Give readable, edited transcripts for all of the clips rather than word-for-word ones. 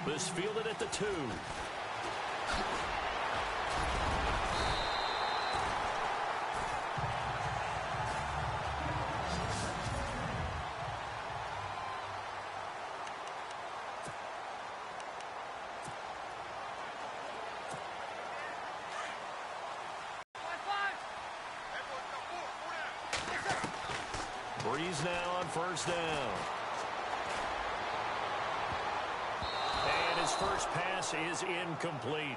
This fielded at the 2. Breeze now on first down. And his first pass is incomplete.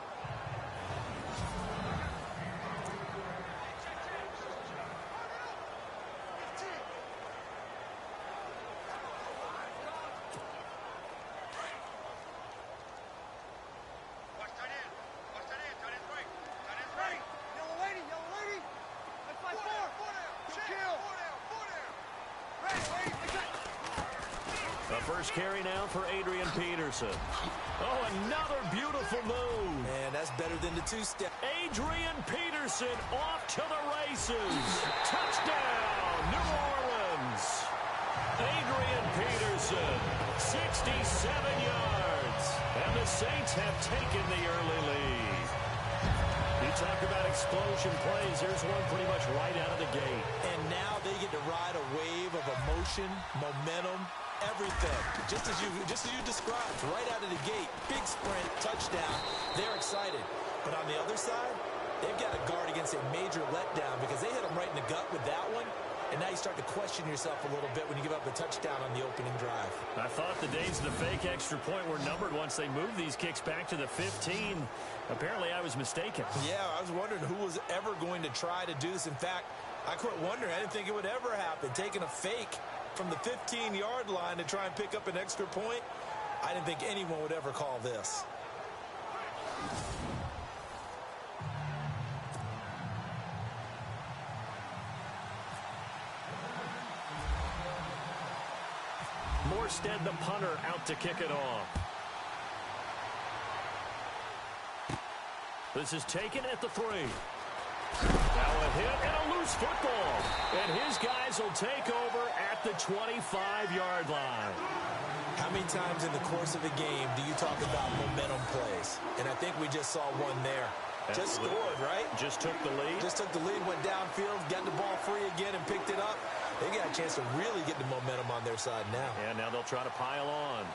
First carry now for Adrian Peterson. Oh, another beautiful move. Man, that's better than the two-step. Adrian Peterson off to the races. Touchdown, New Orleans. Adrian Peterson, 67 yards. And the Saints have taken the early lead. You talk about explosion plays. Here's one pretty much right out of the gate. And now they get to ride a wave of emotion, momentum, everything. Just as you described, right out of the gate, big sprint, touchdown. They're excited. But on the other side, they've got to guard against a major letdown because they hit them right in the gut with that one. And now you start to question yourself a little bit when you give up a touchdown on the opening drive. I thought the days of the fake extra point were numbered once they moved these kicks back to the 15. Apparently, I was mistaken. Yeah, I was wondering who was ever going to try to do this. In fact, I quit wondering. I didn't think it would ever happen. Taking a fake from the 15-yard line to try and pick up an extra point, I didn't think anyone would ever call this. Morstead, the punter, out to kick it off. This is taken at the 3. Now a hit and a loose football. And his guys will take over at the 25-yard line. How many times in the course of a game do you talk about momentum plays? And I think we just saw one there. Just scored, right? Just took the lead. Just took the lead, went downfield, got the ball free again and picked it up. They got a chance to really get the momentum on their side now. And now they'll try to pile on.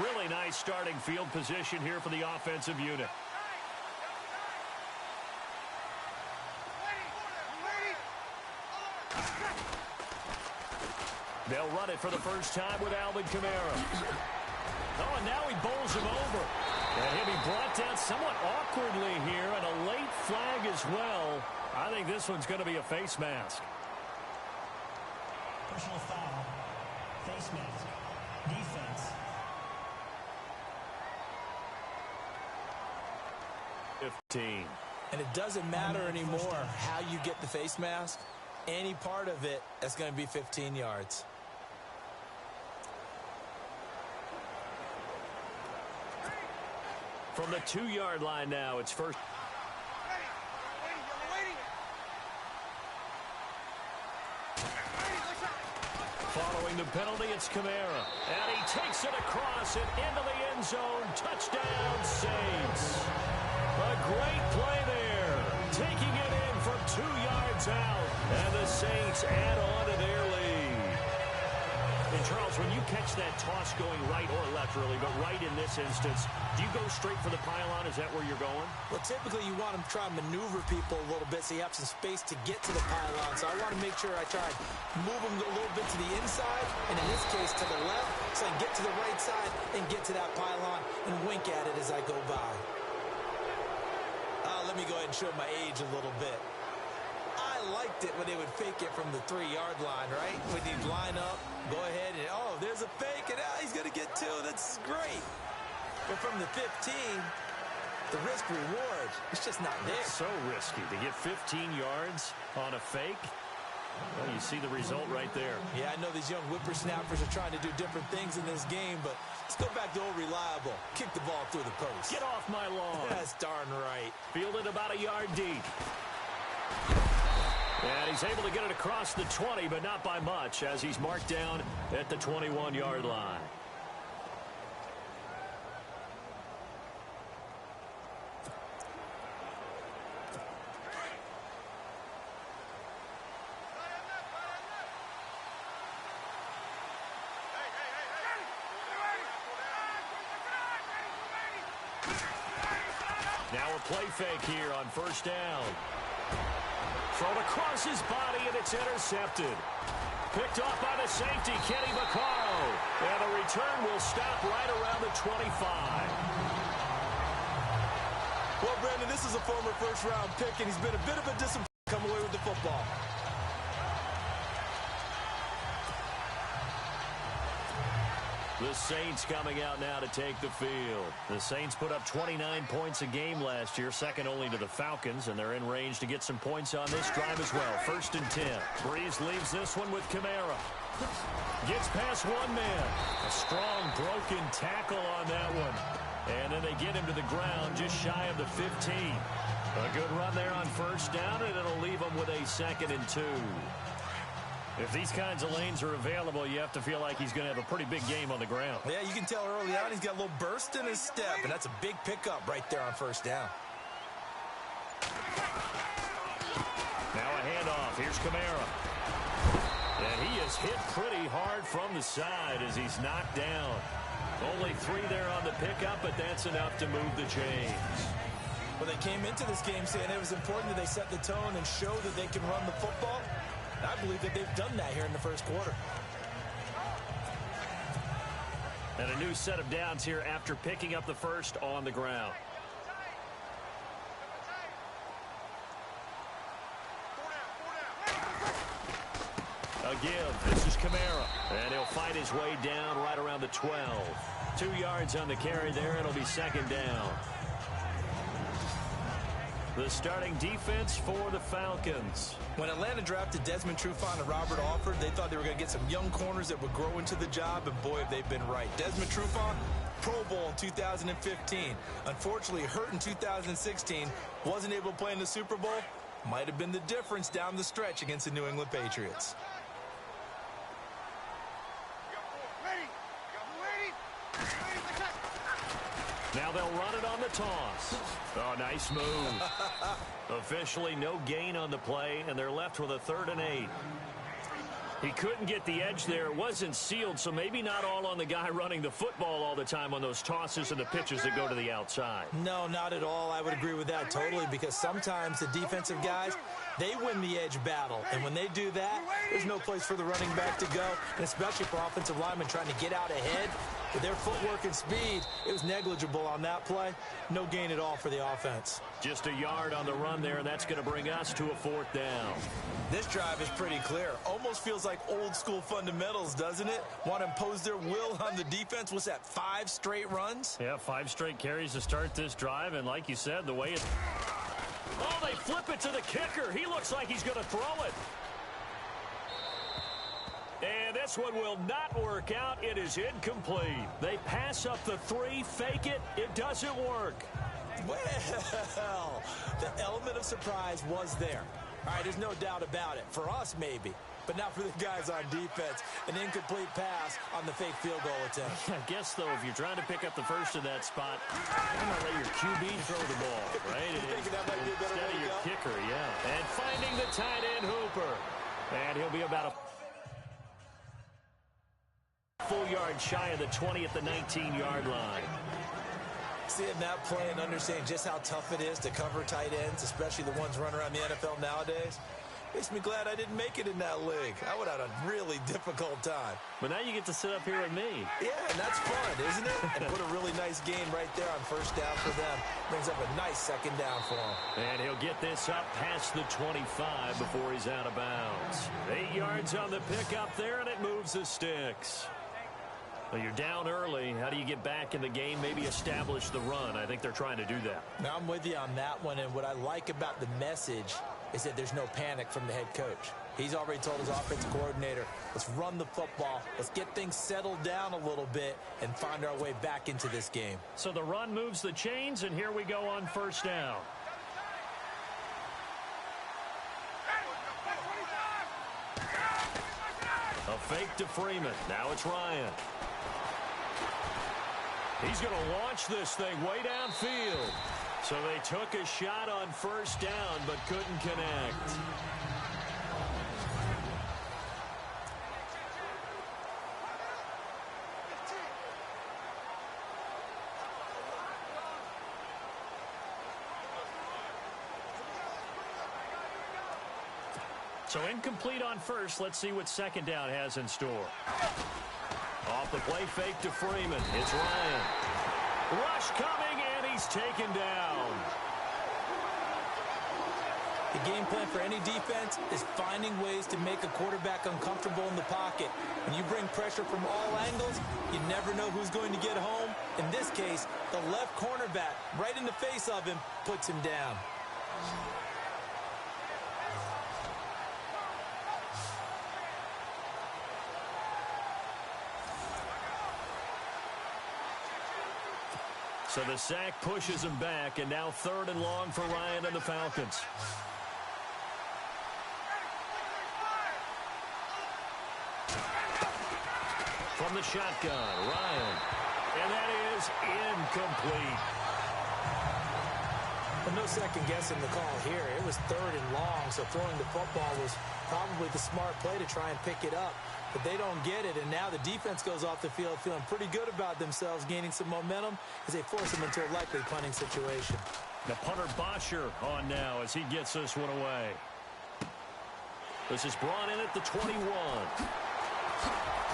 Really nice starting field position here for the offensive unit. They'll run it for the first time with Alvin Kamara. Oh, and now he bowls him over. And he'll be brought down somewhat awkwardly here, and a late flag as well. I think this one's going to be a face mask. Personal foul, face mask, defense. 15. And it doesn't matter anymore how you get the face mask. Any part of it, that's going to be 15 yards. From the 2-yard line now, it's first. Following the penalty, it's Kamara. And he takes it across and into the end zone. Touchdown, Saints. A great play there. Taking it in from 2 yards out. And the Saints add on to their lead. And, Charles, when you catch that toss going right or left, really, but right in this instance, do you go straight for the pylon? Is that where you're going? Well, typically you want to try and maneuver people a little bit so you have some space to get to the pylon. So I want to make sure I try and move them a little bit to the inside, and in this case to the left, so I can get to the right side and get to that pylon and wink at it as I go by. Let me go ahead and show my age a little bit. I liked it when they would fake it from the 3-yard line, right? When you'd line up, go ahead and, oh, there's a fake, and he's going to get 2. That's great. But from the 15, the risk-reward, it's just not there. It's so risky to get 15 yards on a fake. Well, you see the result right there. Yeah, I know these young whippersnappers are trying to do different things in this game, but let's go back to old reliable. Kick the ball through the post. Get off my lawn. That's darn right. Fielded about a yard deep. And he's able to get it across the 20, but not by much, as he's marked down at the 21-yard line. Now a play fake here on first down. Thrown across his body, and it's intercepted. Picked off by the safety, Kenny Vaccaro. And the return will stop right around the 25. Well, Brandon, this is a former first-round pick, and he's been a bit of a disappointment to come away with the football. The Saints coming out now to take the field. The Saints put up 29 points a game last year, second only to the Falcons, and they're in range to get some points on this drive as well. 1st and 10. Breeze leaves this one with Kamara. Gets past one man. A strong broken tackle on that one. And then they get him to the ground just shy of the 15. A good run there on first down, and it'll leave them with a 2nd and 2. If these kinds of lanes are available, you have to feel like he's going to have a pretty big game on the ground. Yeah, you can tell early on he's got a little burst in his step, and that's a big pickup right there on first down. Now a handoff. Here's Kamara. And he is hit pretty hard from the side as he's knocked down. Only 3 there on the pickup, but that's enough to move the chains. Well, they came into this game saying it was important that they set the tone and show that they can run the football. I believe that they've done that here in the first quarter. And a new set of downs here after picking up the first on the ground. A give. This is Kamara. And he'll fight his way down right around the 12. 2 yards on the carry there. It'll be 2nd down. The starting defense for the Falcons. When Atlanta drafted Desmond Trufant and Robert Alford, they thought they were going to get some young corners that would grow into the job, and boy, have they been right. Desmond Trufant, Pro Bowl in 2015. Unfortunately, hurt in 2016. Wasn't able to play in the Super Bowl. Might have been the difference down the stretch against the New England Patriots. Now they'll run it on the toss. Oh, nice move. Officially no gain on the play, and they're left with a 3rd and 8. He couldn't get the edge there. It wasn't sealed, so maybe not all on the guy running the football all the time on those tosses and the pitches that go to the outside. No, not at all. I would agree with that totally, because sometimes the defensive guys, they win the edge battle. And when they do that, there's no place for the running back to go, and especially for offensive linemen trying to get out ahead. With their footwork and speed, it was negligible on that play. No gain at all for the offense. Just a yard on the run there, and that's going to bring us to a 4th down. This drive is pretty clear. Almost feels like old school fundamentals, doesn't it? Want to impose their will on the defense. What's that, 5 straight runs? Yeah, 5 straight carries to start this drive, and like you said, the way it... Oh, they flip it to the kicker. He looks like he's going to throw it. And this one will not work out. It is incomplete. They pass up the 3, fake it. It doesn't work. Well, the element of surprise was there. All right, there's no doubt about it. For us, maybe. But not for the guys on defense. An incomplete pass on the fake field goal attempt. I guess, though, if you're trying to pick up the first in that spot, I'm going to let your QB throw the ball, right? That might be a better Instead way of to your go? kicker, yeah. And finding the tight end, Hooper. And he'll be about a full yard shy of the 20 at the 19-yard line. Seeing that play and understanding just how tough it is to cover tight ends, especially the ones running around the NFL nowadays, makes me glad I didn't make it in that league. I would have had a really difficult time. But now you get to sit up here with me. Yeah, and that's fun, isn't it? And put a really nice gain right there on first down for them. Brings up a nice second down for him. And he'll get this up past the 25 before he's out of bounds. 8 yards on the pickup there, and it moves the sticks. Well, you're down early. How do you get back in the game, maybe establish the run? I think they're trying to do that. Now, I'm with you on that one, and what I like about the message is that there's no panic from the head coach. He's already told his offensive coordinator, let's run the football, let's get things settled down a little bit and find our way back into this game. So the run moves the chains, and here we go on first down. A fake to Freeman. Now it's Ryan. He's going to launch this thing way downfield. So they took a shot on first down, but couldn't connect. So incomplete on first. Let's see what second down has in store. Off the play fake to Freeman. It's Ryan. Rush coming, and he's taken down. The game plan for any defense is finding ways to make a quarterback uncomfortable in the pocket. When you bring pressure from all angles, you never know who's going to get home. In this case, the left cornerback, right in the face of him, puts him down. So the sack pushes him back, and now 3rd and long for Ryan and the Falcons. From the shotgun, Ryan. And that is incomplete. Well, no second guessing the call here. It was 3rd and long, so throwing the football was probably the smart play to try and pick it up. But they don't get it, and now the defense goes off the field feeling pretty good about themselves, gaining some momentum as they force them into a likely punting situation. The punter Bosher on now as he gets this one away. This is brought in at the 21.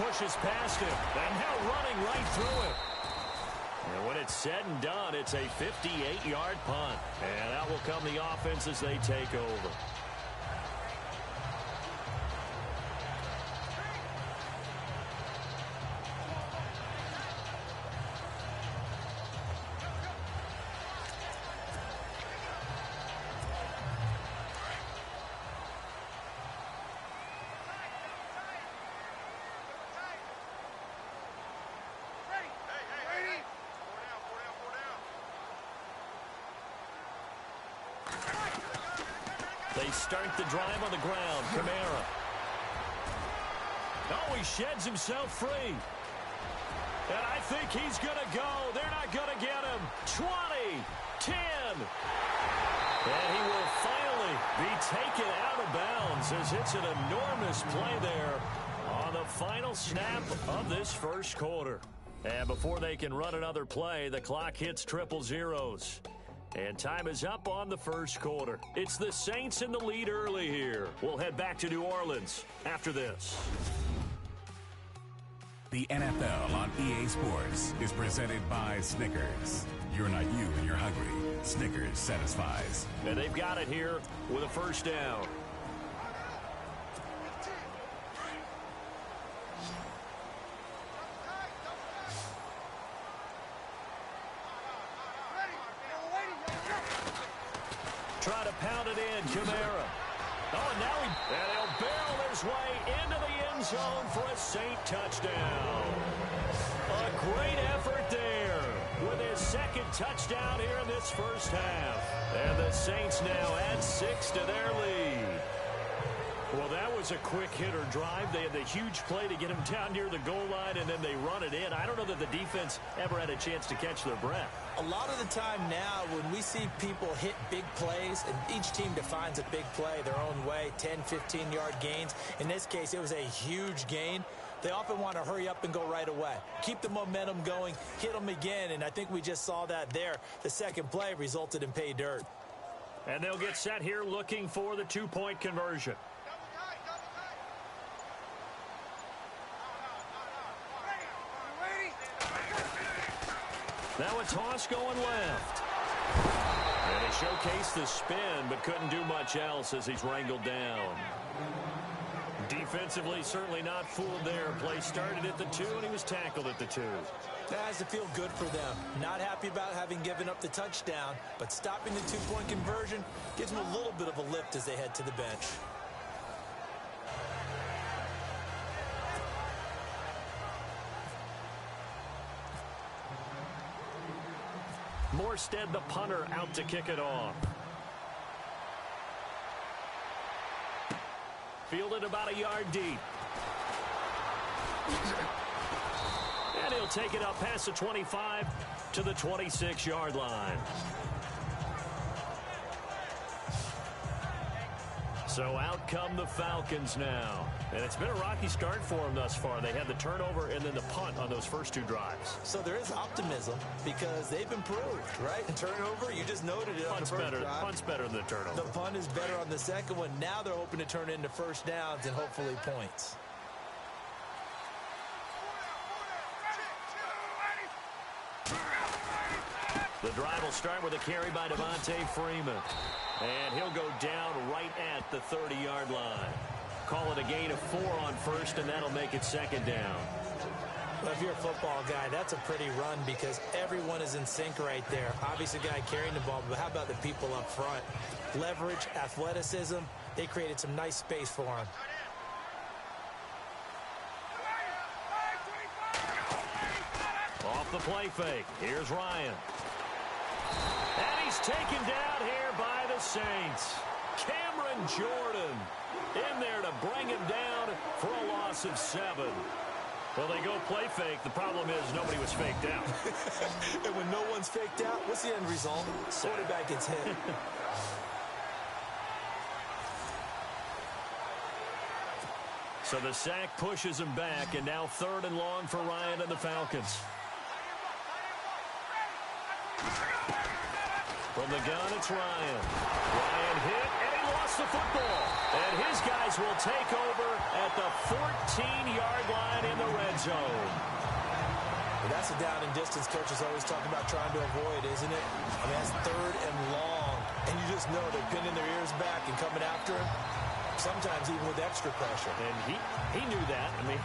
Pushes past him, and now running right through it. And when it's said and done, it's a 58-yard punt. And out will come the offense as they take over. They start the drive on the ground. Kamara. Oh, he sheds himself free. And I think he's going to go. They're not going to get him. 20, 10. And he will finally be taken out of bounds as it's an enormous play there on the final snap of this first quarter. And before they can run another play, the clock hits triple zeros. And time is up on the first quarter. It's the Saints in the lead early here. We'll head back to New Orleans after this. The NFL on EA Sports is presented by Snickers. You're not you when you're hungry. Snickers satisfies. And they've got it here with a first down. Try to pound it in, Kamara. Oh, and now and he'll barrel his way into the end zone for a Saint touchdown. A great effort there with his second touchdown here in this first half. And the Saints now add 6 to their lead. Well, that was a quick hitter drive. They had the huge play to get him down near the goal line, and then they run it in. I don't know that the defense ever had a chance to catch their breath. A lot of the time now when we see people hit big plays, and each team defines a big play their own way, 10, 15-yard gains. In this case, it was a huge gain. they often want to hurry up and go right away. Keep the momentum going, hit them again, and I think we just saw that there. The second play resulted in pay dirt. And they'll get set here looking for the two-point conversion. Now a toss going left. And they showcased the spin, but couldn't do much else as he's wrangled down. Defensively, certainly not fooled there. Play started at the 2, and he was tackled at the 2. That has to feel good for them. Not happy about having given up the touchdown, but stopping the two-point conversion gives them a little bit of a lift as they head to the bench. Morstead, the punter, out to kick it off. Fielded about a yard deep. And he'll take it up past the 25 to the 26-yard line. So out come the Falcons now. And it's been a rocky start for them thus far. They had the turnover and then the punt on those first 2 drives. So there is optimism because they've improved, right? And turnover, you just noted it on the first drive. Punt's better than the turnover. The punt is better on the second one. Now they're hoping to turn into first downs and hopefully points. The drive will start with a carry by Devontae Freeman. And he'll go down right at the 30-yard line. Call it a gain of 4 on first, and that'll make it second down. Well, if you're a football guy, that's a pretty run because everyone is in sync right there. Obviously, the guy carrying the ball, but how about the people up front? Leverage, athleticism, they created some nice space for him. Off the play fake. Here's Ryan. And he's taken down here by the Saints. Cameron Jordan in there to bring him down for a loss of 7. Well, they go play fake. The problem is nobody was faked out. And when no one's faked out, what's the end result? Quarterback gets hit. So the sack pushes him back, and now 3rd and long for Ryan and the Falcons. From the gun, it's Ryan. Ryan hit, and he lost the football. And his guys will take over at the 14-yard line in the red zone. Well, that's a down and distance coaches always talk about trying to avoid, isn't it? I mean, that's 3rd and long. And you just know they're pinning their ears back and coming after him. Sometimes even with extra pressure. And he knew that. I mean,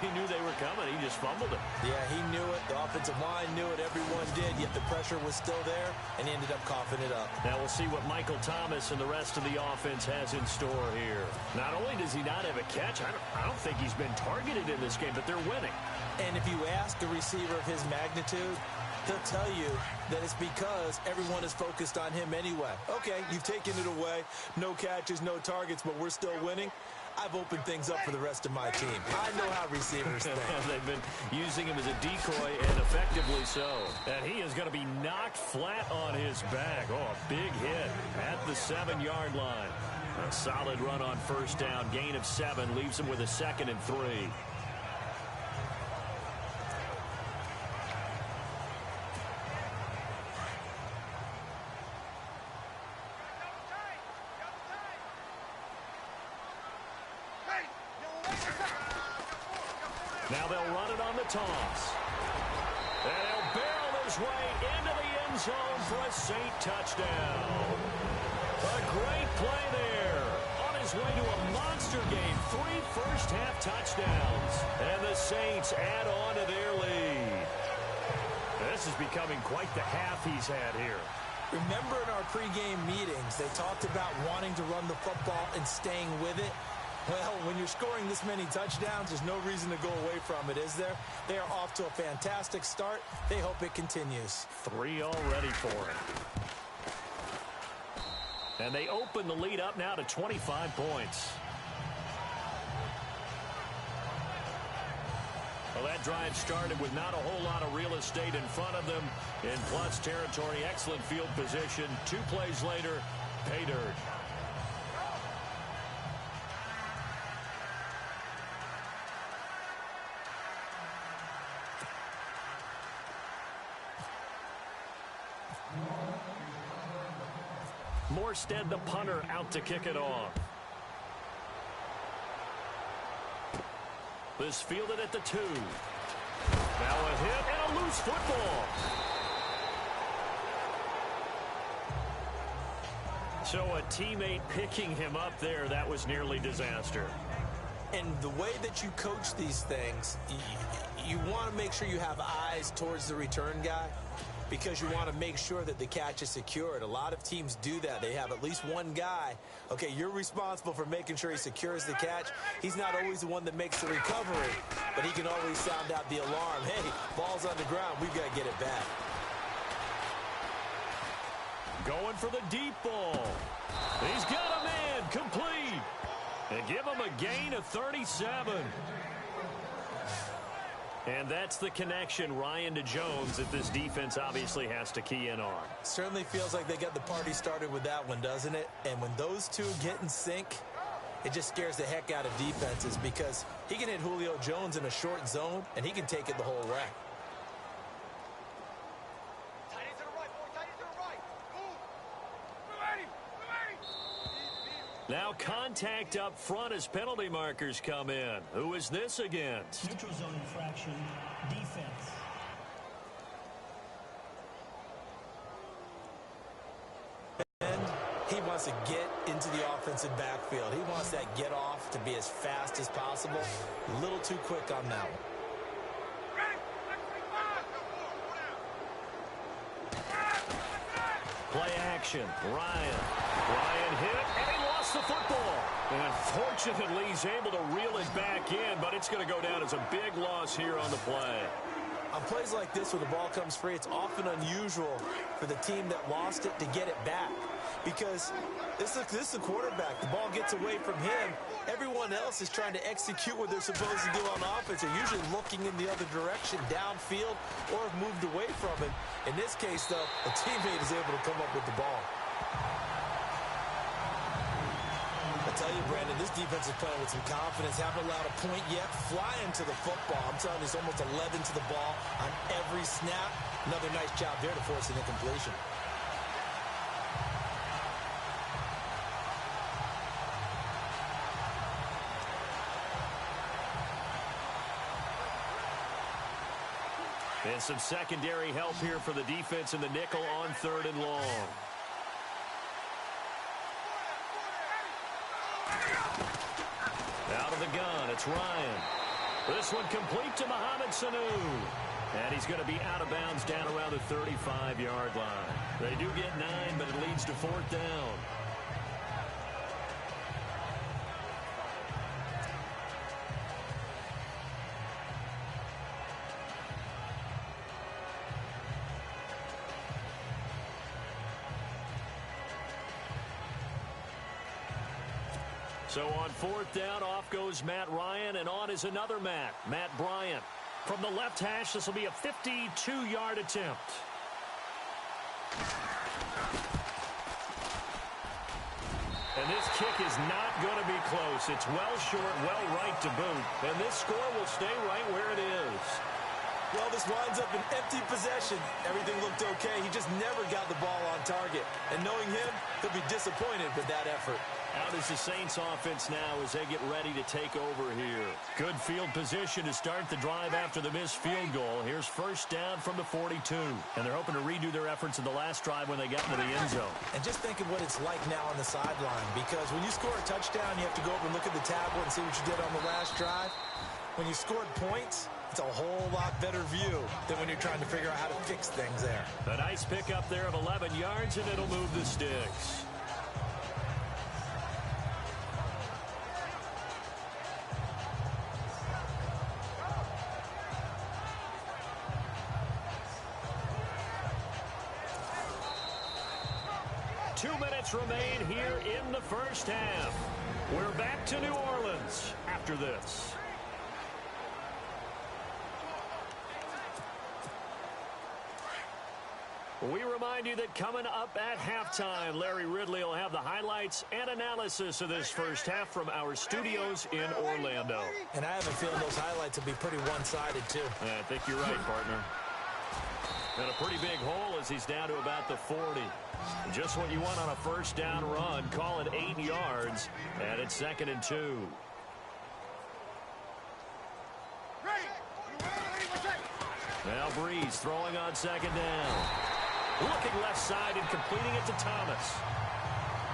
he knew they were coming. He just fumbled it. Yeah, he knew it. The offensive line knew it. Everyone did. Yet the pressure was still there, and he ended up coughing it up. Now we'll see what Michael Thomas and the rest of the offense has in store here. Not only does he not have a catch, I don't think he's been targeted in this game, but they're winning. And if you ask a receiver of his magnitude, they'll tell you that it's because everyone is focused on him anyway. Okay, you've taken it away. No catches, no targets, but we're still winning. I've opened things up for the rest of my team. I know how receivers think. They've been using him as a decoy, and effectively so. And he is going to be knocked flat on his back. Oh, a big hit at the 7-yard line. A solid run on first down. Gain of 7 leaves him with a 2nd and 3. Now they'll run it on the toss. And he'll barrel his way into the end zone for a Saint touchdown. A great play there. On his way to a monster game. 3 first-half touchdowns. And the Saints add on to their lead. This is becoming quite the half he's had here. Remember in our pregame meetings, they talked about wanting to run the football and staying with it. Well, when you're scoring this many touchdowns, there's no reason to go away from it, is there? They are off to a fantastic start. They hope it continues. 3 already for him. And they open the lead up now to 25 points. Well, that drive started with not a whole lot of real estate in front of them. In plus territory, excellent field position. 2 plays later, pay dirt. Morstead, the punter, out to kick it off. This fielded at the 2. Now a hit and a loose football. So a teammate picking him up there, that was nearly disaster. And the way that you coach these things, you want to make sure you have eyes towards the return guy because you want to make sure that the catch is secured. A lot of teams do that. They have at least one guy. Okay, you're responsible for making sure he secures the catch. He's not always the one that makes the recovery, but he can always sound out the alarm. Hey, ball's on the ground. We've got to get it back. Going for the deep ball. He's got a man complete. And give him a gain of 37. And that's the connection, Ryan, to Jones, that this defense obviously has to key in on. Certainly feels like they got the party started with that one, doesn't it? And when those two get in sync, it just scares the heck out of defenses because he can hit Julio Jones in a short zone, and he can take it the whole way. Now contact up front as penalty markers come in. Who is this against? Neutral zone infraction, defense. And he wants to get into the offensive backfield. He wants that get off to be as fast as possible. A little too quick on that one. Play action. Ryan hit, and he lost the football. And unfortunately, he's able to reel it back in, but it's going to go down as a big loss here on the play. On plays like this where the ball comes free, it's often unusual for the team that lost it to get it back. Because this is the quarterback. The ball gets away from him. Everyone else is trying to execute what they're supposed to do on offense. They're usually looking in the other direction, downfield, or have moved away from it. In this case, though, a teammate is able to come up with the ball. I tell you, Brandon, this defense is playing with some confidence. Haven't allowed a point yet. Flying to the football. I'm telling you, it's almost 11 to the ball on every snap. Another nice job there to force an incompletion. And some secondary help here for the defense in the nickel on 3rd and long. Out of the gun, it's Ryan. This one complete to Mohamed Sanu. And he's going to be out of bounds down around the 35-yard line. They do get 9, but it leads to 4th down. So on 4th down, off goes Matt Ryan, and on is another Matt Bryant. From the left hash, this will be a 52-yard attempt. And this kick is not going to be close. It's well short, well right to boot. And this score will stay right where it is. Well, this winds up an empty possession. Everything looked okay. He just never got the ball on target. And knowing him, he'll be disappointed with that effort. Out is the Saints offense now as they get ready to take over here. Good field position to start the drive after the missed field goal. Here's 1st down from the 42. And they're hoping to redo their efforts in the last drive when they got into the end zone. And just think of what it's like now on the sideline. Because when you score a touchdown, you have to go over and look at the tablet and see what you did on the last drive. When you scored points, it's a whole lot better view than when you're trying to figure out how to fix things there. A nice pickup there of 11 yards, and it'll move the sticks. Remain here in the first half. We're back to New Orleans after this. We remind you that coming up at halftime, Larry Ridley will have the highlights and analysis of this first half from our studios in Orlando. And I have a feeling those highlights will be pretty one-sided, too. I think you're right, partner. And a pretty big hole as he's down to about the 40. Just what you want on a first down run. Call it 8 yards. And it's 2nd and 2. Now Breeze throwing on 2nd down. Looking left side and completing it to Thomas.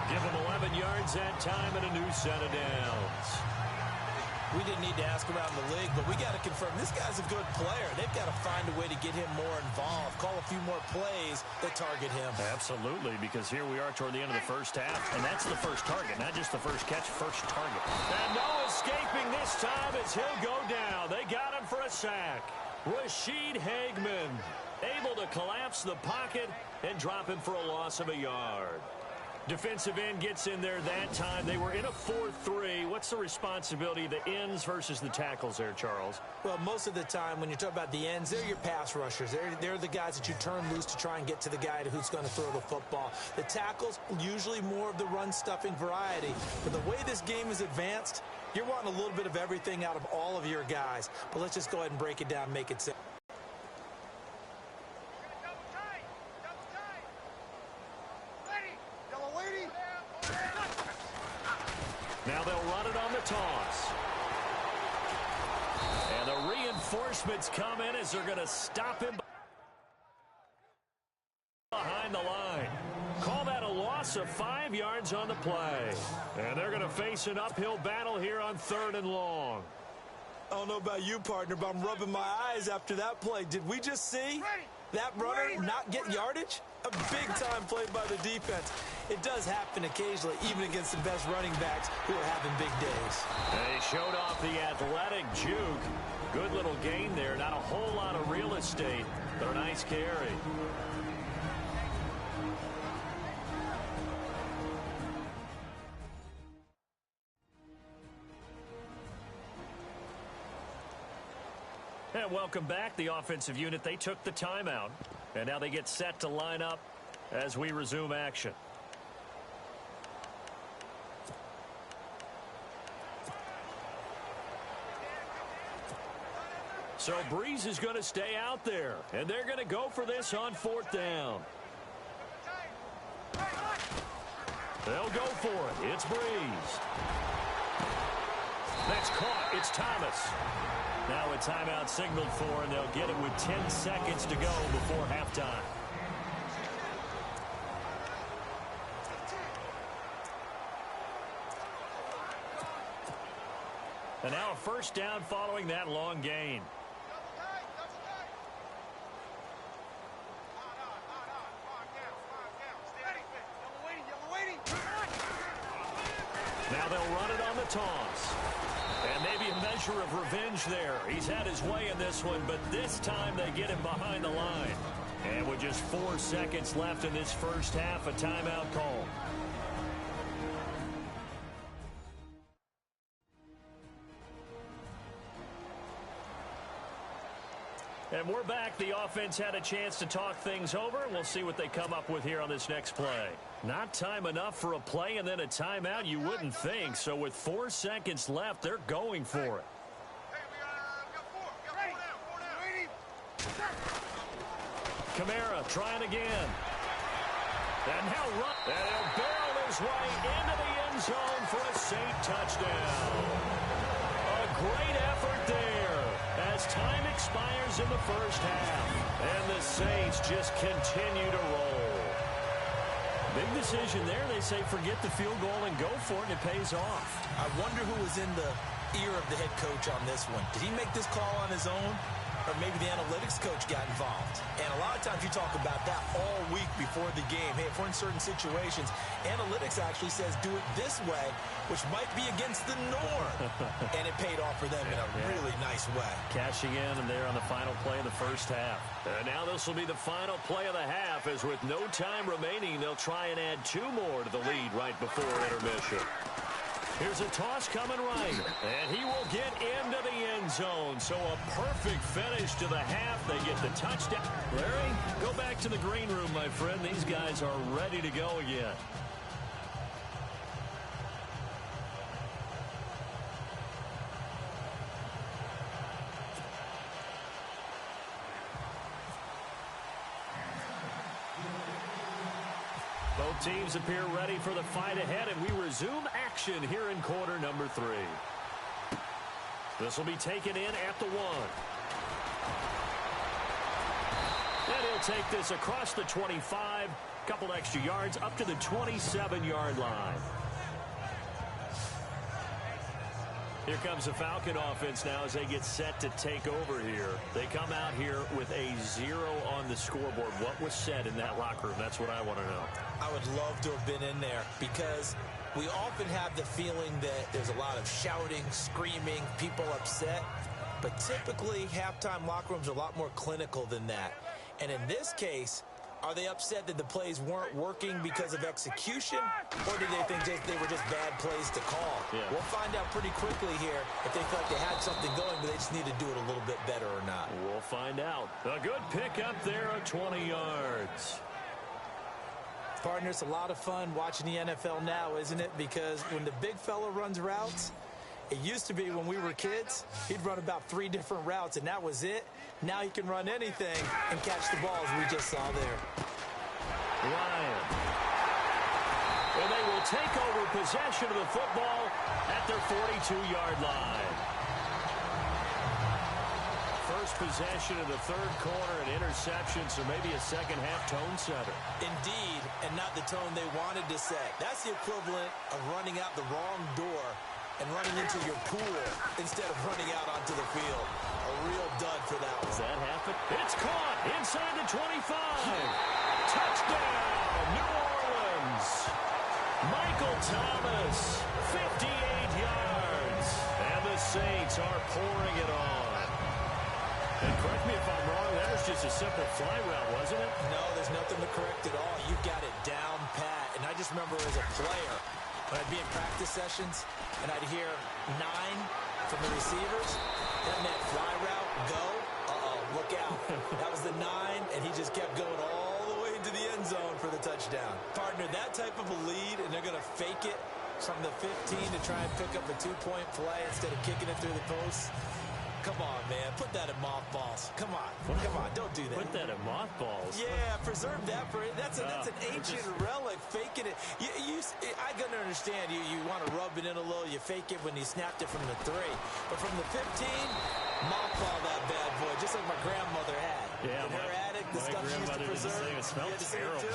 Give him 11 yards that time and a new set of downs. We didn't need to ask around the league, but we got to confirm this guy's a good player. They've got to find a way to get him more involved, call a few more plays that target him. Absolutely, because here we are toward the end of the first half, and that's the first target, not just the first catch, first target. And no escaping this time as he'll go down. They got him for a sack. Rashid Hagman able to collapse the pocket and drop him for a loss of a yard. Defensive end gets in there that time. They were in a 4-3. What's the responsibility of the ends versus the tackles there, Charles? Well, most of the time when you talk about the ends, they're your pass rushers. They're the guys that you turn loose to try and get to the guy who's going to throw the football. The tackles, usually more of the run-stuffing variety. But the way this game is advanced, you're wanting a little bit of everything out of all of your guys. But let's just go ahead and break it down and make it simple. Now they'll run it on the toss. And the reinforcements come in as they're going to stop him behind the line. Call that a loss of 5 yards on the play. And they're going to face an uphill battle here on 3rd and long. I don't know about you, partner, but I'm rubbing my eyes after that play. Did we just see that runner not get yardage? A big-time play by the defense. It does happen occasionally, even against the best running backs who are having big days. They showed off the athletic juke. Good little gain there. Not a whole lot of real estate, but a nice carry. And welcome back. The offensive unit, they took the timeout. And now they get set to line up as we resume action. So Breeze is going to stay out there. And they're going to go for this on 4th down. They'll go for it. It's Breeze. That's caught. It's Thomas. Now a timeout signaled for, and they'll get it with 10 seconds to go before halftime. And now a first down following that long gain. Now they'll run it on the toss. And maybe a measure of revenge there. He's had his way in this one, but this time they get him behind the line. And with just 4 seconds left in this first half, a timeout call. And we're back. The offense had a chance to talk things over, and we'll see what they come up with here on this next play. Not time enough for a play and then a timeout, you wouldn't think. So with 4 seconds left, they're going for it. Kamara trying again. And now run. And he'll barrel his way into the end zone for a Saint touchdown. A great effort there as time expires in the first half. And the Saints just continue to roll. Big decision there. They say forget the field goal and go for it. It pays off. I wonder who was in the ear of the head coach on this one. Did he make this call on his own? Or maybe the analytics coach got involved. And a lot of times you talk about that all week before the game. Hey, if we're in certain situations, analytics actually says do it this way, which might be against the norm. And it paid off for them in a really nice way. Cashing in and there on the final play of the first half. And now this will be the final play of the half, as with no time remaining, they'll try and add 2 more to the lead right before intermission. Here's a toss coming right, and he will get into the end zone. So a perfect finish to the half. They get the touchdown. Larry, go back to the green room, my friend. These guys are ready to go again. Both teams appear ready for the fight ahead, and we resume action here in quarter number 3. This will be taken in at the 1. And he'll take this across the 25, couple extra yards up to the 27-yard line. Here comes the Falcon offense now as they get set to take over here. They come out here with a 0 on the scoreboard. What was said in that locker room? That's what I want to know. I would love to have been in there because we often have the feeling that there's a lot of shouting, screaming, people upset. But typically, halftime locker rooms are a lot more clinical than that. And in this case, are they upset that the plays weren't working because of execution? Or do they think they were just bad plays to call? Yeah. We'll find out pretty quickly here if they felt like they had something going, but they just need to do it a little bit better or not. We'll find out. A good pick up there of 20 yards. Partner, it's a lot of fun watching the NFL now, isn't it? Because when the big fella runs routes, it used to be when we were kids, he'd run about 3 different routes, and that was it. Now he can run anything and catch the balls we just saw there. Ryan. And they will take over possession of the football at their 42-yard line. First possession of the third quarter, an interception, so maybe a second-half tone setter. Indeed, and not the tone they wanted to set. That's the equivalent of running out the wrong door and running into your pool instead of running out onto the field. A real dud for that one. Does that happen? It's caught inside the 25. Touchdown, New Orleans. Michael Thomas, 58 yards. And the Saints are pouring it on. And correct me if I'm wrong, that was just a simple fly route, wasn't it? No, there's nothing to correct at all. You got it down pat. And I just remember as a player, when I'd be in practice sessions, and I'd hear 9 from the receivers, that meant fly route, go, look out. That was the 9, and he just kept going all the way into the end zone for the touchdown. Partner, that type of a lead, and they're going to fake it from the 15 to try and pick up a 2-point play instead of kicking it through the post. Come on, man. Put that in mothballs. Come on. Come on. Don't do that. Put that in mothballs. Yeah, preserve that for it. That's an ancient relic. Faking it. I can understand you want to rub it in a little. You fake it when you snapped it from the 3. But from the 15, mothball that bad boy, just like my grandmother had. Yeah, in her attic, the stuff she used to preserve. It smells terrible.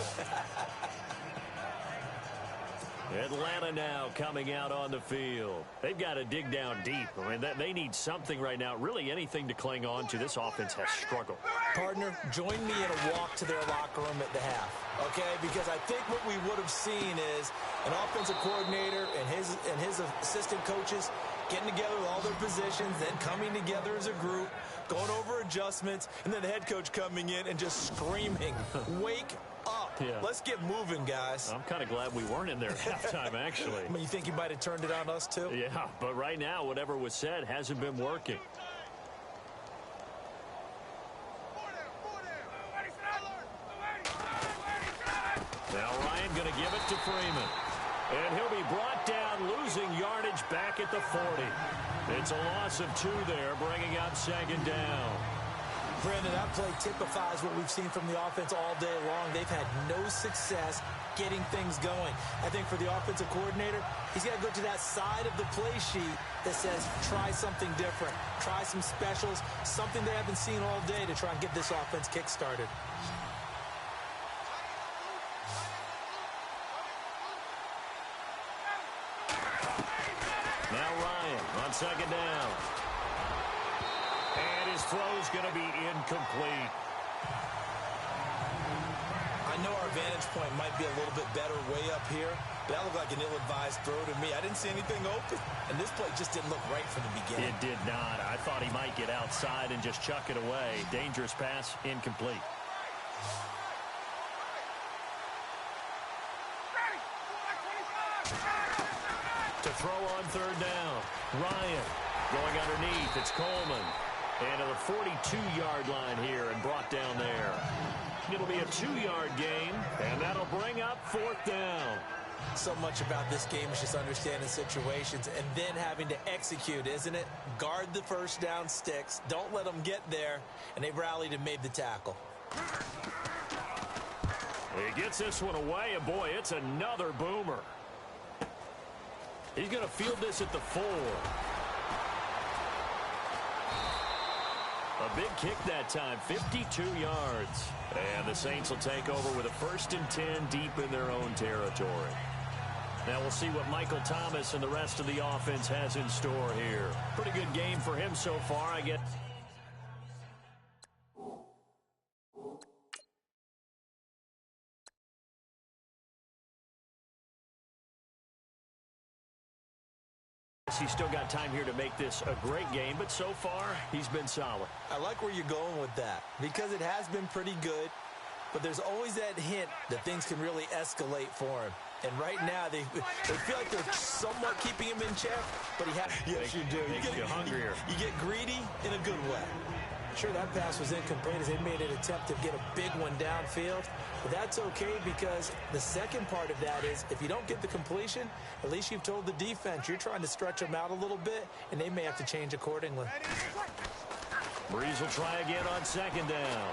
Atlanta now coming out on the field. They've got to dig down deep. I mean, they need something right now, really anything to cling on to. This offense has struggled. Partner, join me in a walk to their locker room at the half, okay? Because I think what we would have seen is an offensive coordinator and his assistant coaches getting together with all their positions, then coming together as a group, going over adjustments, and then the head coach coming in and just screaming, wake up. Yeah. Let's get moving, guys. I'm kind of glad we weren't in there at halftime, actually. I mean, you think he might have turned it on us, too? Yeah, but right now, whatever was said hasn't been working. Now Ryan going to give it to Freeman. And he'll be brought down, losing yardage back at the 40. It's a loss of 2 there, bringing up second down. Brandon, that play typifies what we've seen from the offense all day long. They've had no success getting things going. I think for the offensive coordinator, he's got to go to that side of the play sheet that says try something different, try some specials, something they haven't seen all day to try and get this offense kick-started. Now Ryan on second down. And his throw's going to be incomplete. I know our vantage point might be a little bit better way up here, but that looked like an ill-advised throw to me. I didn't see anything open, and this play just didn't look right from the beginning. It did not. I thought he might get outside and just chuck it away. Dangerous pass, incomplete. To throw on third down. Ryan going underneath. It's Coleman. And to the 42-yard line here and brought down there. It'll be a 2-yard gain, and that'll bring up fourth down. So much about this game is just understanding situations and then having to execute, isn't it? Guard the first down sticks. Don't let them get there. And they rallied and made the tackle. He gets this one away, and boy, it's another boomer. He's going to field this at the 4. A big kick that time, 52 yards. And the Saints will take over with a 1st and 10 deep in their own territory. Now we'll see what Michael Thomas and the rest of the offense has in store here. Pretty good game for him so far, I guess. He's still got time here to make this a great game, but so far, he's been solid. I like where you're going with that because it has been pretty good, but there's always that hint that things can really escalate for him. And right now, they feel like they're somewhat keeping him in check, but he has. Yes, you do. Makes you hungrier. You get greedy in a good way. Sure, that pass was incomplete as they made an attempt to get a big one downfield. But that's okay because the second part of that is if you don't get the completion, at least you've told the defense you're trying to stretch them out a little bit, and they may have to change accordingly. Breeze will try again on 2nd down.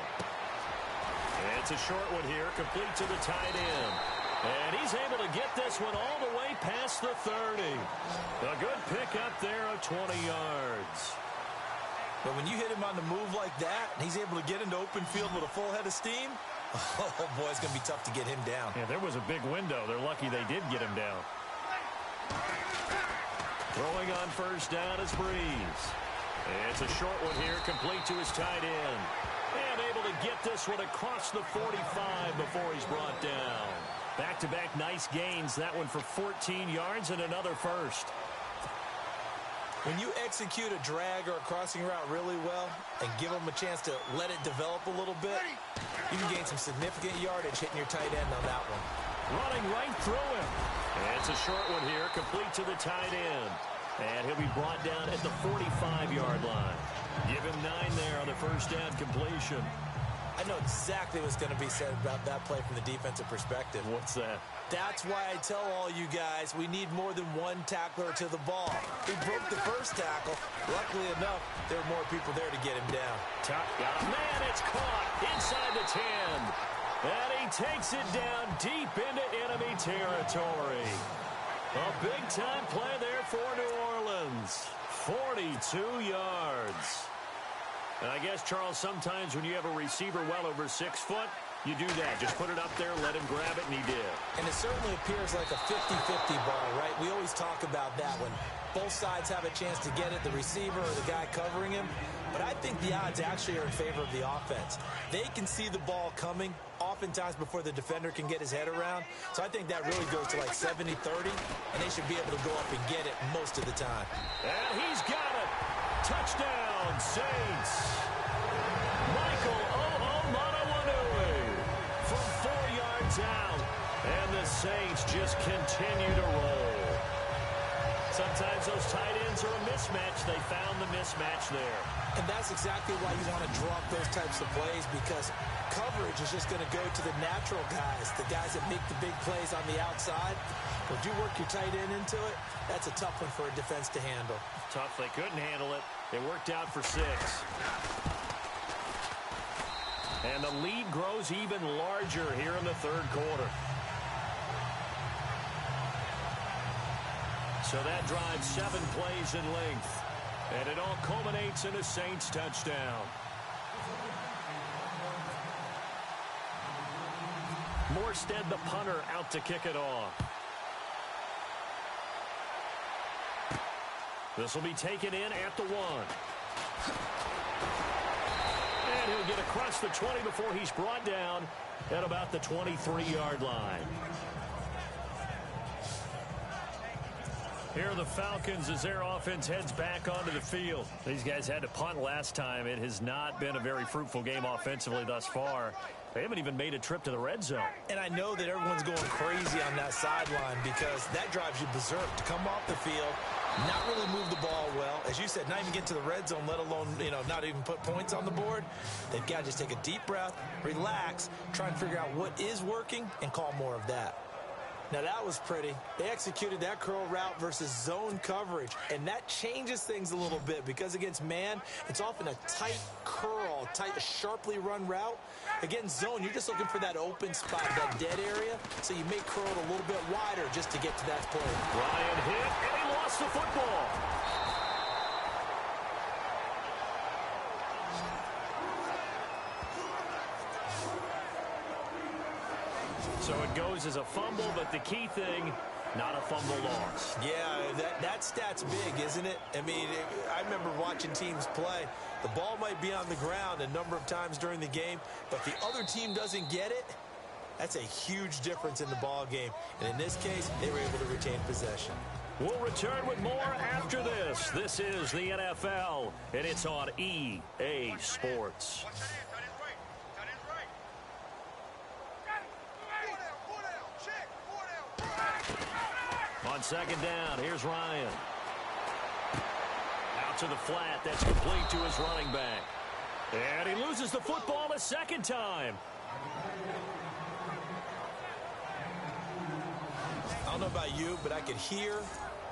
And it's a short one here, complete to the tight end. And he's able to get this one all the way past the 30. A good pickup there of 20 yards. But when you hit him on the move like that, and he's able to get into open field with a full head of steam, oh, boy, it's going to be tough to get him down. Yeah, there was a big window. They're lucky they did get him down. Throwing on 1st down is Breeze. It's a short one here, complete to his tight end. And able to get this one across the 45 before he's brought down. Back-to-back nice gains. That one for 14 yards and another 1st. When you execute a drag or a crossing route really well and give them a chance to let it develop a little bit, you can gain some significant yardage hitting your tight end on that one. Running right through him. And it's a short one here, complete to the tight end. And he'll be brought down at the 45-yard line. Give him 9 there on the 1st down completion. I know exactly what's going to be said about that play from the defensive perspective. What's that? That's why I tell all you guys we need more than one tackler to the ball. He broke the 1st tackle. Luckily enough, there were more people there to get him down. Got a man, it's caught inside the 10. And he takes it down deep into enemy territory. A big-time play there for New Orleans. 42 yards. And I guess, Charles, sometimes when you have a receiver well over 6 foot, you do that. Just put it up there, let him grab it, and he did. And it certainly appears like a 50-50 ball, right? We always talk about that when both sides have a chance to get it, the receiver or the guy covering him. But I think the odds actually are in favor of the offense. They can see the ball coming oftentimes before the defender can get his head around. So I think that really goes to like 70-30, and they should be able to go up and get it most of the time. And he's got it. Touchdown, Saints. Michael Ohomanawanu from 4 yards out. And the Saints just continue to roll. Sometimes those tight ends are a mismatch. They found the mismatch there. And that's exactly why you want to draw up those types of plays, because coverage is just going to go to the natural guys, the guys that make the big plays on the outside. Would you work your tight end into it? That's a tough one for a defense to handle. Tough. They couldn't handle it. It worked out for 6. And the lead grows even larger here in the 3rd quarter. So that drives 7 plays in length. And it all culminates in a Saints touchdown. Morstead, the punter, out to kick it off. This will be taken in at the 1. And he'll get across the 20 before he's brought down at about the 23-yard line. Here are the Falcons as their offense heads back onto the field. These guys had to punt last time. It has not been a very fruitful game offensively thus far. They haven't even made a trip to the red zone. And I know that everyone's going crazy on that sideline because that drives you berserk to come off the field, not really move the ball well. As you said, not even get to the red zone, let alone, not even put points on the board. They've got to just take a deep breath, relax, try and figure out what is working, and call more of that. Now that was pretty. They executed that curl route versus zone coverage, and that changes things a little bit because against man, it's often a tight curl, tight, sharply run route. Against zone, you're just looking for that open spot, that dead area, so you may curl it a little bit wider just to get to that play. Ryan hit, and he lost the football. So it goes as a fumble, but the key thing, not a fumble loss. Yeah, that stat's big, isn't it? I mean, I remember watching teams play. The ball might be on the ground a number of times during the game, but the other team doesn't get it. That's a huge difference in the ball game. And in this case, they were able to retain possession. We'll return with more after this. This is the NFL, and it's on EA Sports. On second down, here's Ryan. Out to the flat. That's complete to his running back. And he loses the football a second time. I don't know about you, but I could hear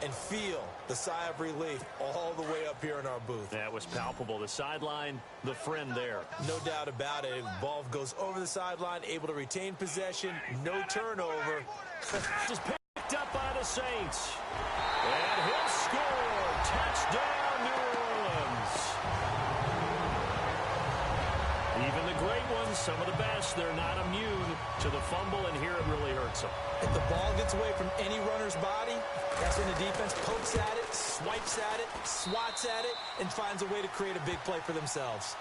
and feel the sigh of relief all the way up here in our booth. That was palpable. The sideline, the friend there. No doubt about it. Ball goes over the sideline, able to retain possession, no turnover. Just picked up by the Saints. And he'll score. Touchdown, New Orleans. Even the great ones, some of the best, they're not immune to the fumble, and here it really hurts them. If the ball gets away from any runner's body, that's when the defense pokes at it, swipes at it, swats at it, and finds a way to create a big play for themselves.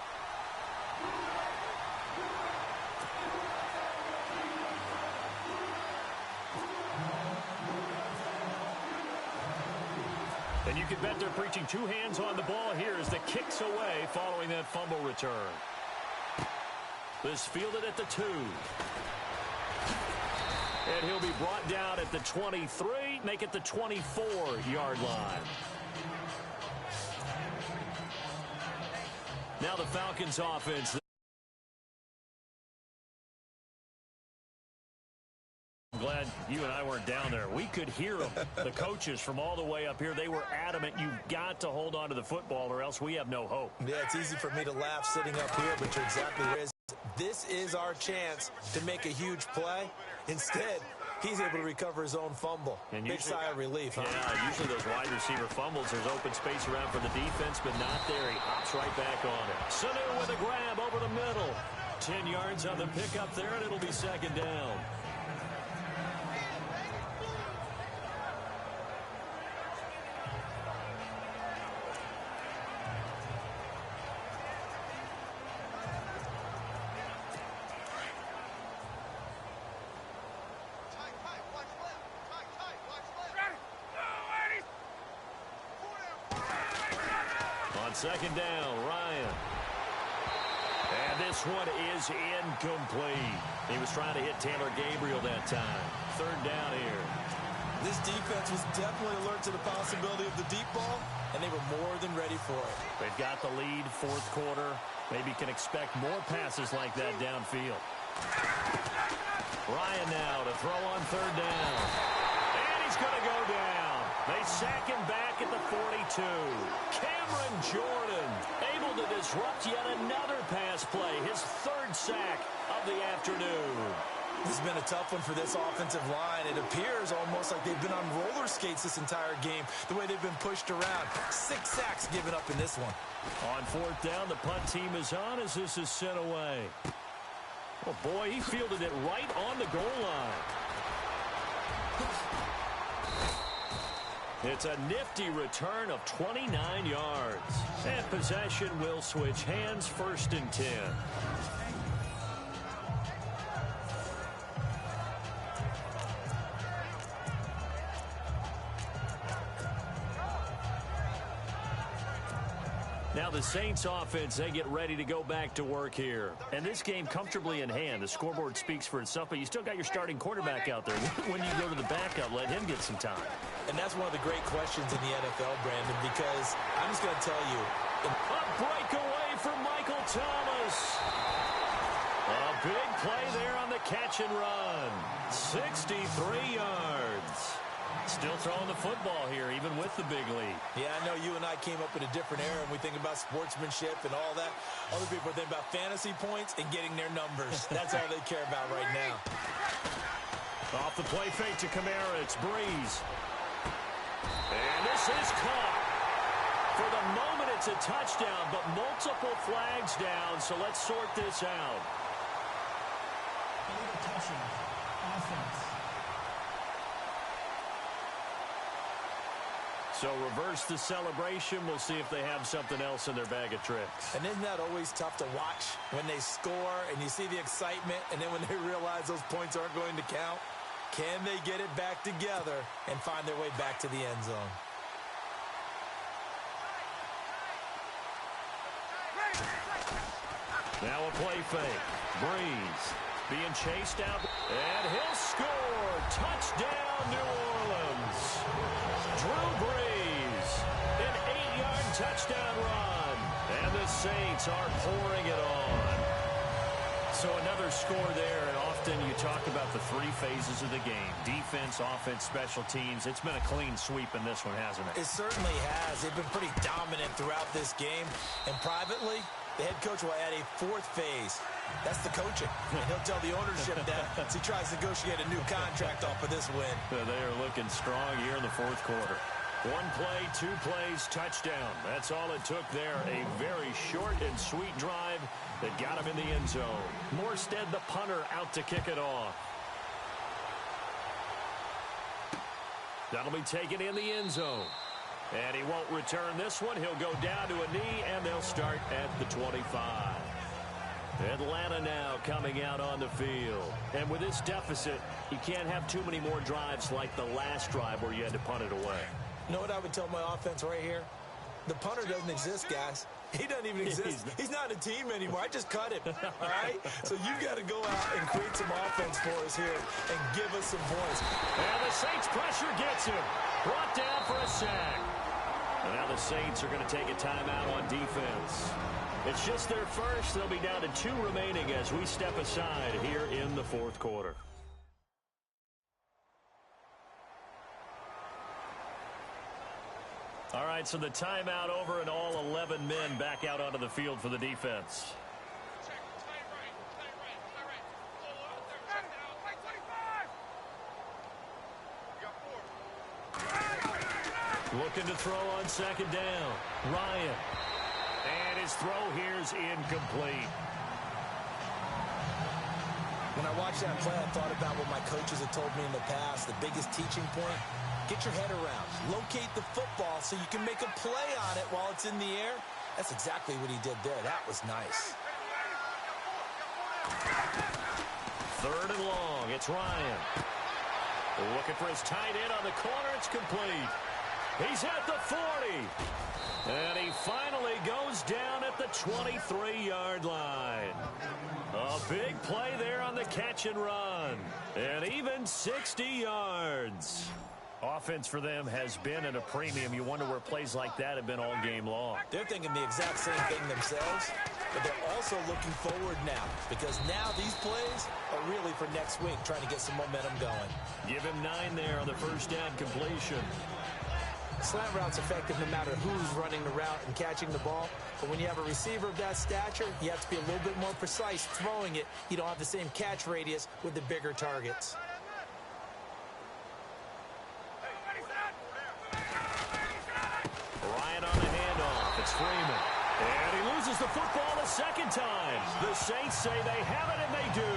And you can bet they're preaching two hands on the ball here as the kick's away following that fumble return. This fielded at the 2. And he'll be brought down at the 23, make it the 24-yard line. Now the Falcons offense. I'm glad you and I weren't down there. We could hear them. The coaches from all the way up here, they were adamant, you've got to hold on to the football or else we have no hope. Yeah, it's easy for me to laugh sitting up here, but you're exactly right. This is our chance to make a huge play. Instead, he's able to recover his own fumble. And big sigh of relief, huh? Yeah, usually those wide receiver fumbles, there's open space around for the defense, but not there. He hops right back on it. Sanu with a grab over the middle. 10 yards on the pickup there, and it'll be second down. Second down, Ryan. And this one is incomplete. He was trying to hit Taylor Gabriel that time. Third down here. This defense was definitely alert to the possibility of the deep ball, and they were more than ready for it. They've got the lead, fourth quarter. Maybe can expect more passes like that downfield. Ryan now to throw on third down. And he's going to go down. They sack him back at the 42. Cameron Jordan able to disrupt yet another pass play. His third sack of the afternoon. This has been a tough one for this offensive line. It appears almost like they've been on roller skates this entire game, the way they've been pushed around. 6 sacks given up in this one. On fourth down, the punt team is on as this is sent away. Oh, boy, he fielded it right on the goal line. It's a nifty return of 29 yards. And possession will switch hands, first and 10. Now the Saints offense, they get ready to go back to work here. And this game comfortably in hand. The scoreboard speaks for itself, but you still got your starting quarterback out there. When you go to the backup, let him get some time. And that's one of the great questions in the NFL, Brandon, because I'm just going to tell you. A breakaway from Michael Thomas. A big play there on the catch and run. 63 yards. Still throwing the football here, even with the big lead. Yeah, I know you and I came up in a different era, and we think about sportsmanship and all that. Other people think about fantasy points and getting their numbers. That's all they care about right now. Off the play fake to Kamara, it's Breeze. And this is caught. For the moment, it's a touchdown, but multiple flags down, so let's sort this out. Illegal touching. Offense. So reverse the celebration. We'll see if they have something else in their bag of tricks. And isn't that always tough to watch when they score and you see the excitement, and then when they realize those points aren't going to count? Can they get it back together and find their way back to the end zone? Now a play fake. Breeze being chased out. And he'll score. Touchdown, New Orleans. Drew Brees. An 8-yard touchdown run. And the Saints are pouring it on. So another score there, and often you talk about the three phases of the game. Defense, offense, special teams. It's been a clean sweep in this one, hasn't it? It certainly has. They've been pretty dominant throughout this game. And privately, the head coach will add a fourth phase. That's the coaching. And he'll tell the ownership that as he tries to negotiate a new contract off of this win. They are looking strong here in the fourth quarter. One play, 2 plays, touchdown. That's all it took there. A very short and sweet drive that got him in the end zone. Morstead, the punter, out to kick it off. That'll be taken in the end zone. And he won't return this one. He'll go down to a knee, and they'll start at the 25. Atlanta now coming out on the field. And with this deficit, you can't have too many more drives like the last drive where you had to punt it away. You know what I would tell my offense right here? The punter doesn't exist, guys. He doesn't even exist. He's not a team anymore. I just cut him, all right? So you've got to go out and create some offense for us here and give us some points. And the Saints pressure gets him. Brought down for a sack. And now the Saints are going to take a timeout on defense. It's just their first. They'll be down to 2 remaining as we step aside here in the fourth quarter. All right, so the timeout over and all 11 men back out onto the field for the defense. Looking to throw on second down. Ryan. And his throw here's incomplete. When I watched that play, I thought about what my coaches had told me in the past. The biggest teaching point, get your head around. Locate the football so you can make a play on it while it's in the air. That's exactly what he did there. That was nice. Third and long. It's Ryan. Looking for his tight end on the corner. It's complete. He's at the 40. And he finally goes down at the 23-yard line. A big play there on the catch and run. And even 60 yards. Offense for them has been at a premium. You wonder where plays like that have been all game long. They're thinking the exact same thing themselves, but they're also looking forward now because now these plays are really for next week, trying to get some momentum going. Give him 9 there on the first down completion. Slant route's effective no matter who's running the route and catching the ball. But when you have a receiver of that stature, you have to be a little bit more precise throwing it. You don't have the same catch radius with the bigger targets. Ryan on the handoff. It's Freeman. And he loses the football a second time. The Saints say they have it, and they do.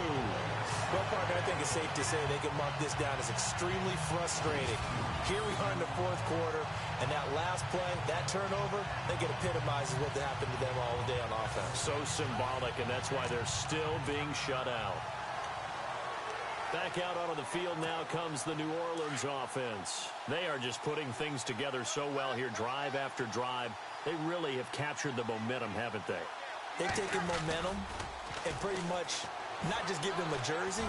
Well, partner, I think it's safe to say they can mark this down as extremely frustrating. Here we are in the fourth quarter, and that last play, that turnover, I think it epitomizes what happened to them all day on offense. So symbolic, and that's why they're still being shut out. Back out onto the field now comes the New Orleans offense. They are just putting things together so well here, drive after drive. They really have captured the momentum, haven't they? They've taken momentum and pretty much not just give them a jersey,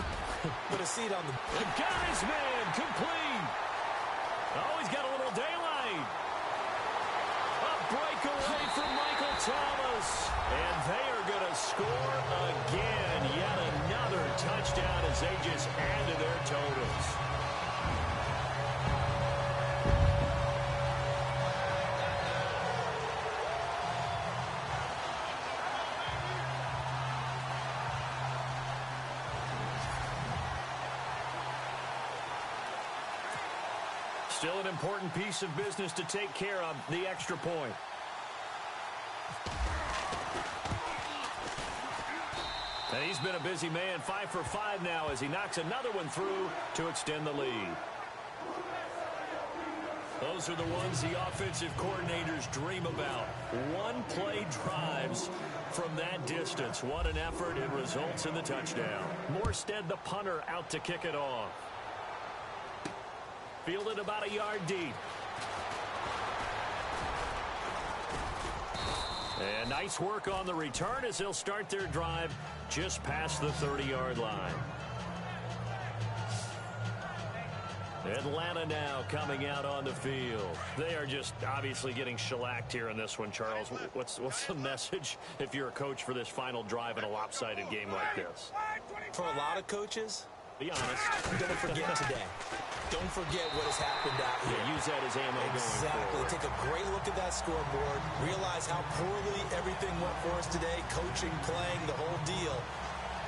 but a seat on the... And got his man complete. Oh, he's got a little daylight. A breakaway from Michael Thomas. And they are going to score again. Yet another touchdown as they just add to their totals. Still an important piece of business to take care of, the extra point. And he's been a busy man, 5 for 5 now as he knocks another one through to extend the lead. Those are the ones the offensive coordinators dream about. One-play drives from that distance. What an effort. It results in the touchdown. Morstead, the punter, out to kick it off. Fielded about a yard deep. And nice work on the return as they'll start their drive just past the 30-yard line. Atlanta now coming out on the field. They are just obviously getting shellacked here in this one, Charles. What's the message if you're a coach for this final drive in a lopsided game like this? For a lot of coaches, be honest. Don't forget today. Don't forget what has happened out here. Yeah, use that as ammo going forward. Take a great look at that scoreboard. Realize how poorly everything went for us today. Coaching, playing, the whole deal.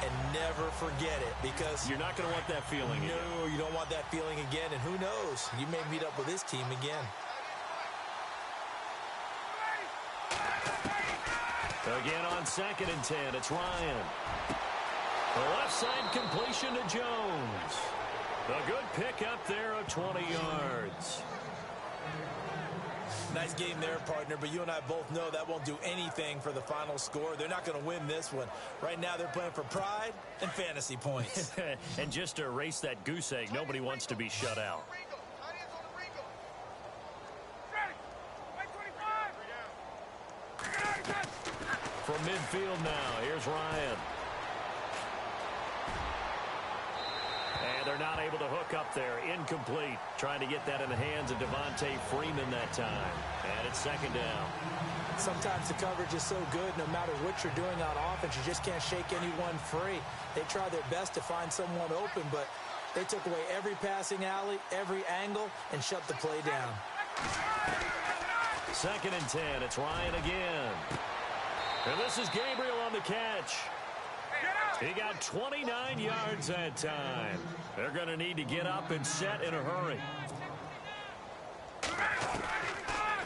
And never forget it, because you're not going to want that feeling again. No, you don't want that feeling again. And who knows? You may meet up with this team again. Again on 2nd and 10, it's Ryan. The left side completion to Jones. A good pickup there of 20 yards. Nice game there, partner, but you and I both know that won't do anything for the final score. They're not going to win this one. Right now they're playing for pride and fantasy points. And just to erase that goose egg, nobody wants to be shut out. From midfield now, here's Ryan. And they're not able to hook up there. Incomplete. Trying to get that in the hands of Devontae Freeman that time. And it's 2nd down. Sometimes the coverage is so good, no matter what you're doing on offense, you just can't shake anyone free. They try their best to find someone open, but they took away every passing alley, every angle, and shut the play down. 2nd and 10. It's Ryan again. And this is Gabriel on the catch. He got 29 yards that time. They're going to need to get up and set in a hurry.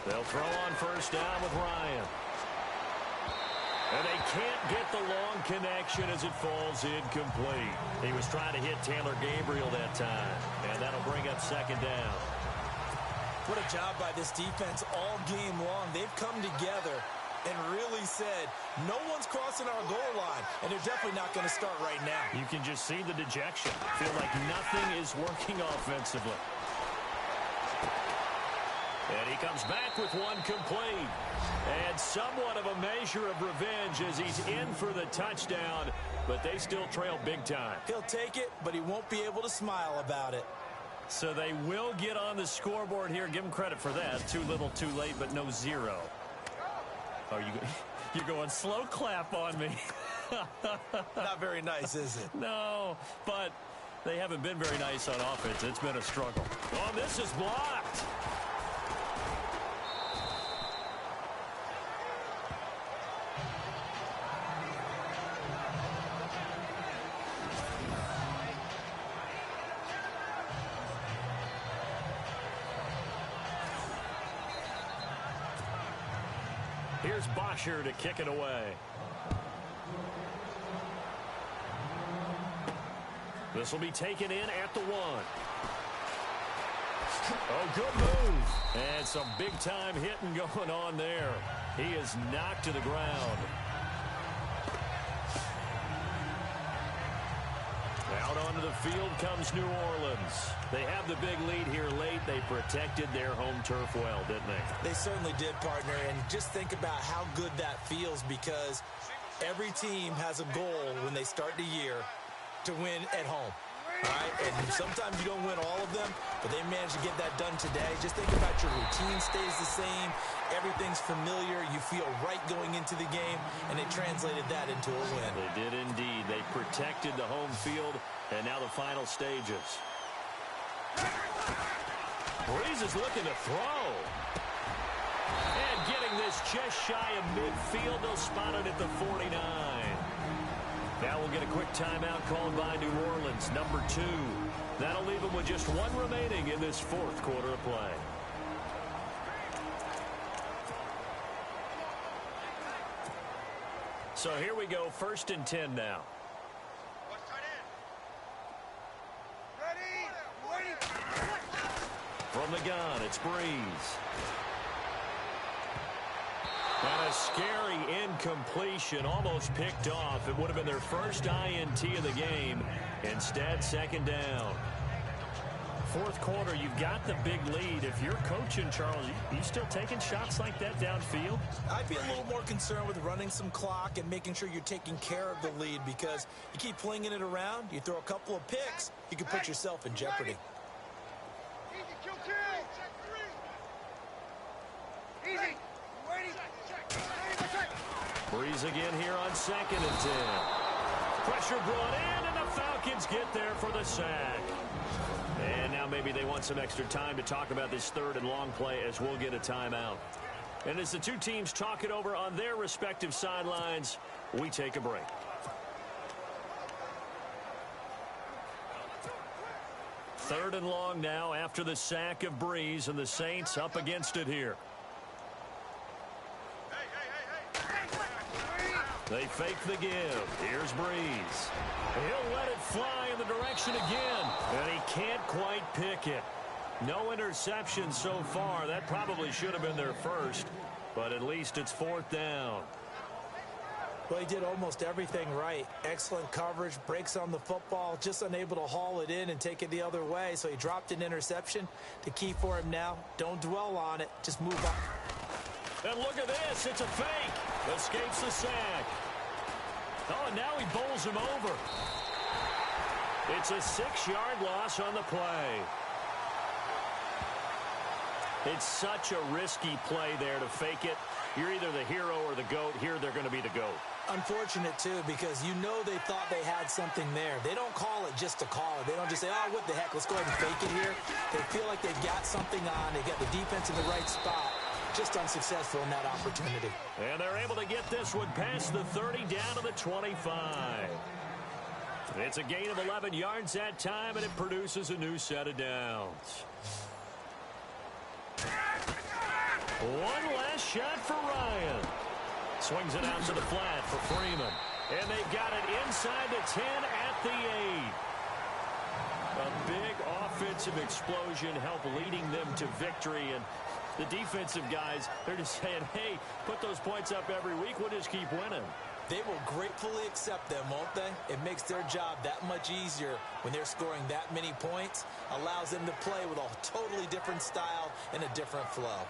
They'll throw on 1st down with Ryan. And they can't get the long connection as it falls incomplete. He was trying to hit Taylor Gabriel that time. And that'll bring up 2nd down. What a job by this defense all game long. They've come together and really said, no one's crossing our goal line, and they're definitely not going to start right now. You can just see the dejection. Feel like nothing is working offensively. And he comes back with one complete. And somewhat of a measure of revenge as he's in for the touchdown, but they still trail big time. He'll take it, but he won't be able to smile about it. So they will get on the scoreboard here. Give him credit for that. Too little, too late, but no 0. Oh, you're going slow clap on me. Not very nice, is it? No, but they haven't been very nice on offense. It's been a struggle. Oh, this is blocked. Here's Bosher to kick it away. This will be taken in at the 1. Oh, good move. And some big-time hitting going on there. He is knocked to the ground. Out onto the field comes New Orleans. They have the big lead here late. They protected their home turf well, didn't they? They certainly did, partner. And just think about how good that feels, because every team has a goal when they start the year to win at home. All right, and sometimes you don't win all of them, but they managed to get that done today. Just think about your routine stays the same. Everything's familiar. You feel right going into the game, and they translated that into a win. They did indeed. They protected the home field, and now the final stages. Breeze is looking to throw. And getting this just shy of midfield. They'll spot it at the 49. Now we'll get a quick timeout called by New Orleans, number 2. That'll leave them with just 1 remaining in this 4th quarter of play. So here we go, 1st and 10 now. From the gun, it's Breeze. And a scary incompletion, almost picked off. It would have been their first INT of the game. Instead, 2nd down. 4th quarter, you've got the big lead. If you're coaching, Charles, you still taking shots like that downfield? I'd be a little more concerned with running some clock and making sure you're taking care of the lead, because you keep flinging it around, you throw a couple of picks, you can put yourself in jeopardy. Easy. Breeze again here on 2nd and 10. Pressure brought in, and the Falcons get there for the sack. And now maybe they want some extra time to talk about this 3rd and long play, as we'll get a timeout. And as the two teams talk it over on their respective sidelines, we take a break. Third and long now after the sack of Breeze, and the Saints up against it here. They fake the give. Here's Breeze. He'll let it fly in the direction again, and he can't quite pick it. No interception so far. That probably should have been their first, but at least it's 4th down. Well, he did almost everything right. Excellent coverage, breaks on the football, just unable to haul it in and take it the other way, so he dropped an interception. The key for him now, don't dwell on it, just move on. And look at this, it's a fake. Escapes the sack. Oh, and now he bowls him over. It's a 6-yard loss on the play. It's such a risky play there to fake it. You're either the hero or the GOAT. Here they're going to be the GOAT. Unfortunate, too, because you know they thought they had something there. They don't call it just to call it. They don't just say, oh, what the heck, let's go ahead and fake it here. They feel like they've got something on. They got the defense in the right spot. Just unsuccessful in that opportunity. And they're able to get this one past the 30 down to the 25. It's a gain of 11 yards that time, and it produces a new set of downs. One last shot for Ryan. Swings it out to the flat for Freeman. And they've got it inside the 10 at the 8. A big offensive explosion helped leading them to victory. And the defensive guys, they're just saying, hey, put those points up every week. We'll just keep winning. They will gratefully accept them, won't they? It makes their job that much easier when they're scoring that many points. Allows them to play with a totally different style and a different flow.